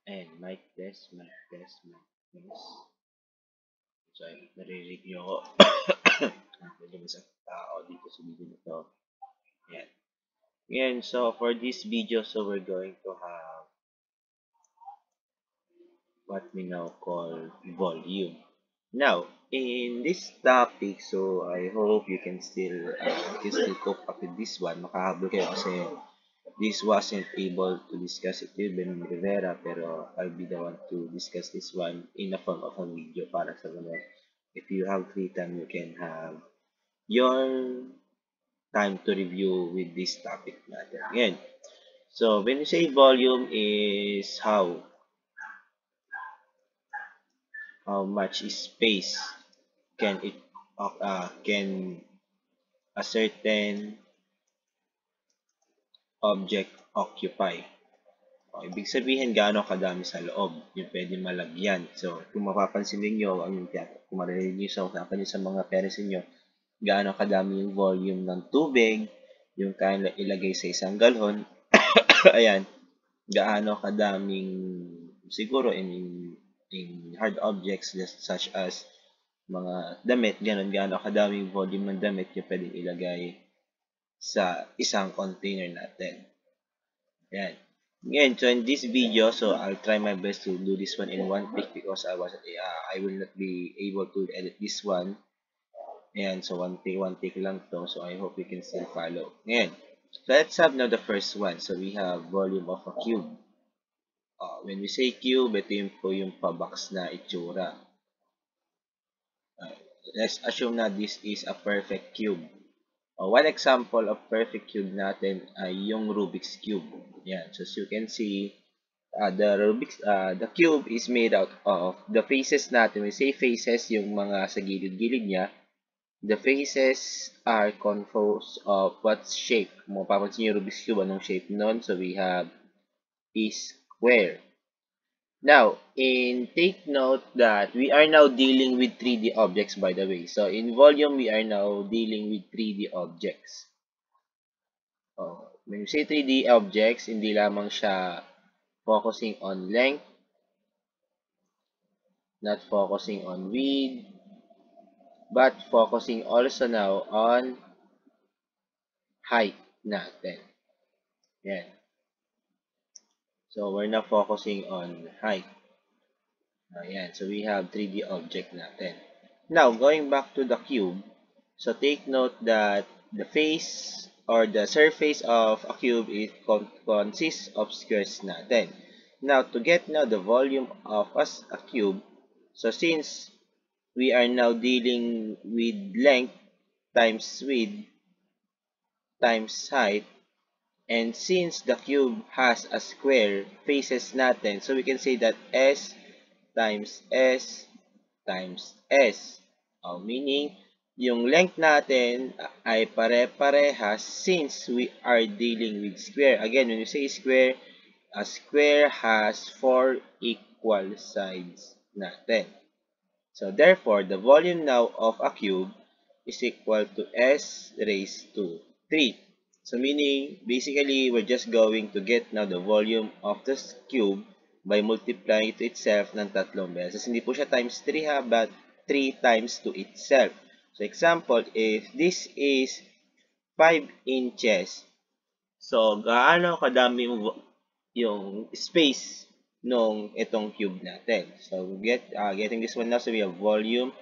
And mic test, mic test, mic test. So, naririnig nyo ako. Medyo masakit tao dito sa video na to. Ayan. Again, so for this video, so we're going to have what we now call volume. Now, in this topic, so I hope you can still cope up with this one. Makahabol kayo kasi this wasn't able to discuss it with Ben Rivera, pero I'll be the one to discuss this one in the form of a video para sa mga if you have free time, you can have your time to review with this topic natin. Again, so when you say volume is how much space can it can a certain object occupy. O, ibig sabihin gaano kadami sa loob yung pwede malagyan. So, kung mapapansin niyo kung marinig niyo sa usapan niyo sa mga parents niyo, gaano kadami yung volume ng tubig, yung kaya ilagay sa isang galon. Ayan, gaano kadaming siguro in hard objects such as mga damit, ganun, gaano kadaming volume ng damit yung pwedeng ilagay sa isang container natin. Ayan. Again, so in this video, so I'll try my best to do this one in one take because I will not be able to edit this one. Ayan, so one take lang to. So I hope you can still follow. Ayan. So let's have now the first one. So we have volume of a cube. When we say cube, ito yung pa-box na itsura. Let's assume na this is a perfect cube. One example of perfect cube natin ay yung Rubik's Cube. Yan. So as you can see, the cube is made out of the faces natin. When we say faces, yung mga sa gilid-gilid niya, the faces are composed of what's shape. Kung mapapansin yung Rubik's Cube, anong shape nun? So we have is square. Now, take note that we are now dealing with 3D objects, by the way. So, in volume, we are now dealing with 3D objects. When we say 3D objects, hindi lamang siya focusing on length, not focusing on width, but focusing also now on height natin. Yan. So, we're now focusing on height. Ayan. So, we have 3D object natin. Now, going back to the cube, so take note that the face or the surface of a cube consists of squares natin. Now, to get now the volume of a cube, so since we are now dealing with length times width times height, and since the cube has a square faces natin, so we can say that S times S times S. Meaning, yung length natin ay pare-parehas since we are dealing with square. Again, when you say square, a square has 4 equal sides natin. So, therefore, the volume now of a cube is equal to S raised to 3. So, meaning, basically, we're just going to get now the volume of this cube by multiplying it to itself ng tatlong beses. Hindi po siya times 3 ha, but 3 times to itself. So, example, if this is 5 inches, so, gaano kadami yung space nung itong cube natin. So, getting this one now, so we have volume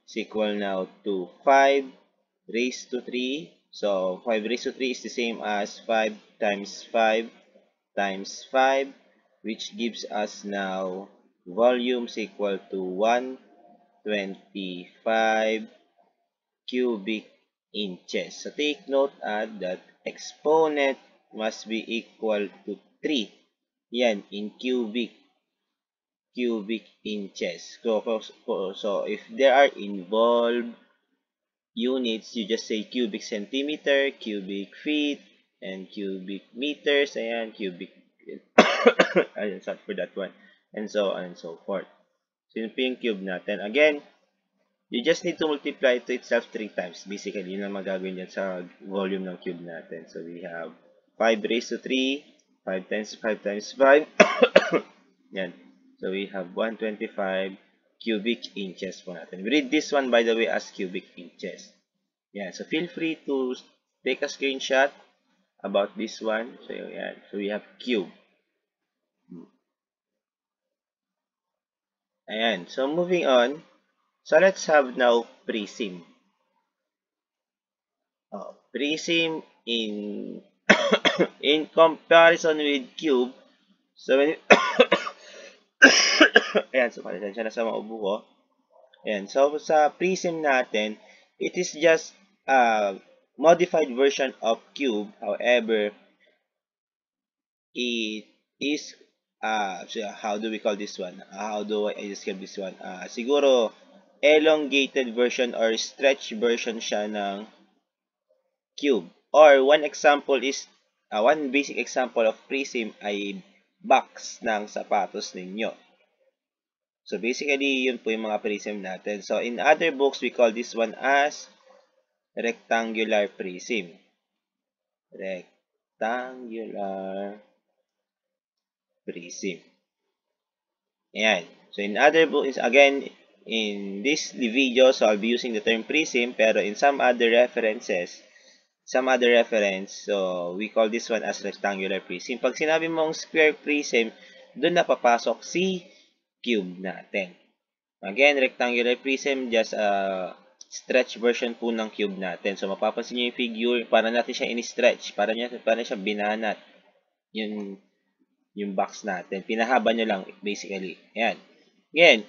is equal now to 5 raised to 3. So, 5 raised to 3 is the same as 5 times 5 times 5, which gives us now volume is equal to 125 cubic inches. So, take note that exponent must be equal to 3. Yan, in cubic inches. So, if there are involved units, you just say cubic centimeter, cubic feet, and cubic meters. Ayan, cubic. Ayun, sorry for that one. And so on and so forth. So, yun po yung cube natin. Again, you just need to multiply to itself 3 times. Basically, yun ang magagawin yan sa volume ng cube natin. So, we have 5 raised to 3, 5 times 5 times 5. Yan. So, we have 125 cubic inches po natin. We read this one, by the way, as cubic inches. Yan. So, feel free to take a screenshot about this one. So, yan. So, we have cube. Ayan. So, moving on. So, let's have now prism. Prism in in comparison with cube. So, when ayan. So, pasensya na sa maubo ko. Ayan. So, sa prism natin, it is just a modified version of cube. However, it is so how do we call this one? How do I describe this one? Siguro elongated version or stretch version siya ng cube. Or one basic example of prism ay box ng sapatos ninyo. So basically, yun po yung mga prism natin. So in other books, we call this one as rectangular prism. Rectangular prism. Ayan. So, in other books, again, in this video, so I'll be using the term prism, pero in some other reference, so we call this one as rectangular prism. Pag sinabi mong square prism, doon na papasok si cube natin. Again, rectangular prism, just a stretch version po ng cube natin. So, mapapansin nyo yung figure, para natin siya in-stretch, para siya binanat. Yung box natin. Pinahaba nyo lang, basically. Ayan. Again,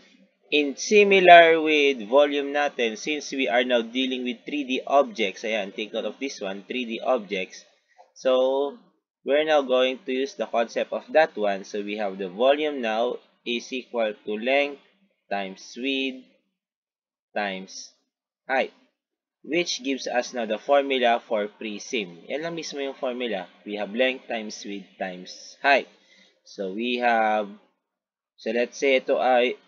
in similar with volume natin, since we are now dealing with 3D objects, ayan, take note of this one, 3D objects. So, we're now going to use the concept of that one. So, we have the volume now is equal to length times width times height, which gives us now the formula for prism. Yan lang mismo yung formula. We have length times width times height. So, let's say ito ay,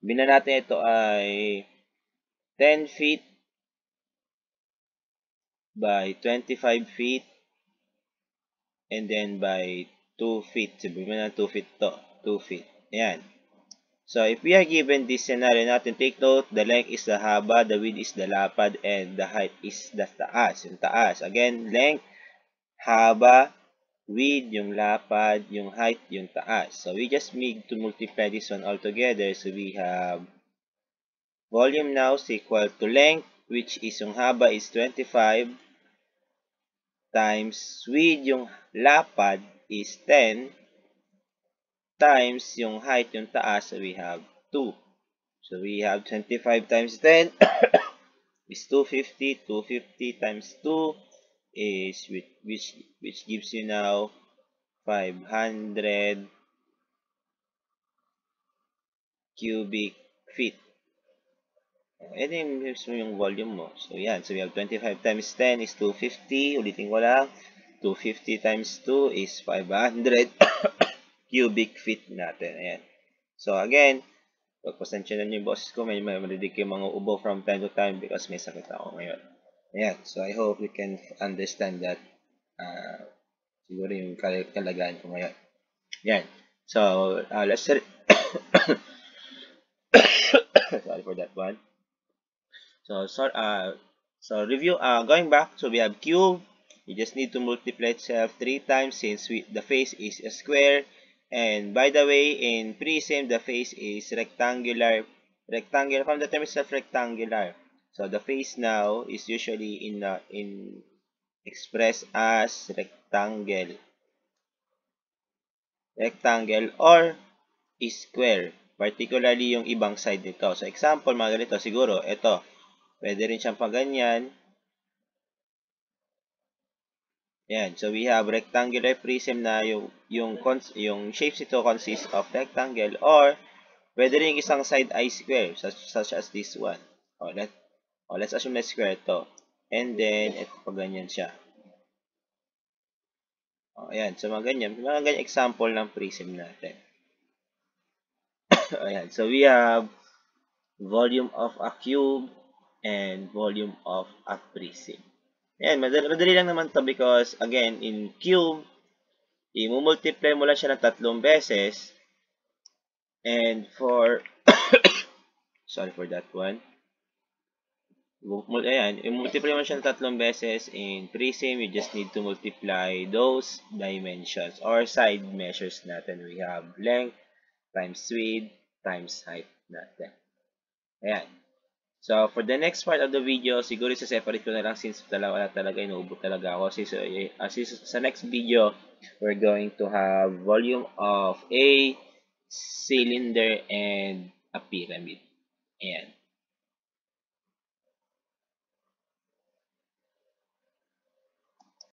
binan natin ito ay 10 feet by 25 feet and then by 2 feet. So, binan na 2 feet to. 2 feet. Ayan. So, if we are given this scenario natin, take note, the length is the haba, the width is the lapad, and the height is the taas. Yung taas. Again, length, haba, width, yung lapad, yung height, yung taas. So, we just need to multiply this one all together. So, we have volume now is equal to length, which is yung haba is 25, times width, yung lapad is 10, times yung height, yung taas. So, we have 2. So, we have 25 times 10 is 250. 250 times 2 is which gives you now 500 cubic feet. Ito yung mismo yung volume mo. So, yan. So, we have 25 times 10 is 250. Ulitin ko lang. 250 times 2 is 500 cubic feet natin. Ayan. So, again, pagpasensya na yung boses ko, may marinig yung mga ubo from time to time because may sakit ako ngayon. Ayan. So, I hope you can understand that. Siguro yung kalagayan ko ngayon. Ayan. So, let's sorry for that one. So review, going back, so we have cube. You just need to multiply itself 3 times since the face is a square. And by the way, in prism, the face is rectangular. Rectangular, from the term itself, rectangular. So the face now is usually in expressed as rectangle. Rectangle or square. Particularly yung ibang side nito. So example, mga ganito, siguro, ito. Pwede rin siyang paganyan. Yan. So, we have rectangular prism na yung shapes ito consists of rectangle or pwede rin isang side ay square such as this one. Let's assume na square ito. And then, ito paganyan siya. Ayan. So, mga ganyan example ng prism natin. Ayan. So, we have volume of a cube and volume of a prism. Ayan, madali lang naman to because, again, in cube, i-multiply mo lang siya ng 3 beses. And for, sorry for that one. Ayan, i-multiply mo siya ng 3 beses in Prism, you just need to multiply those dimensions or side measures natin. We have length times width times height natin. Ayan. So, for the next part of the video, siguro isa-separate ko na lang since wala talaga, inuubot talaga ako. Sa next video, we're going to have volume of a cylinder and a pyramid. Ayan.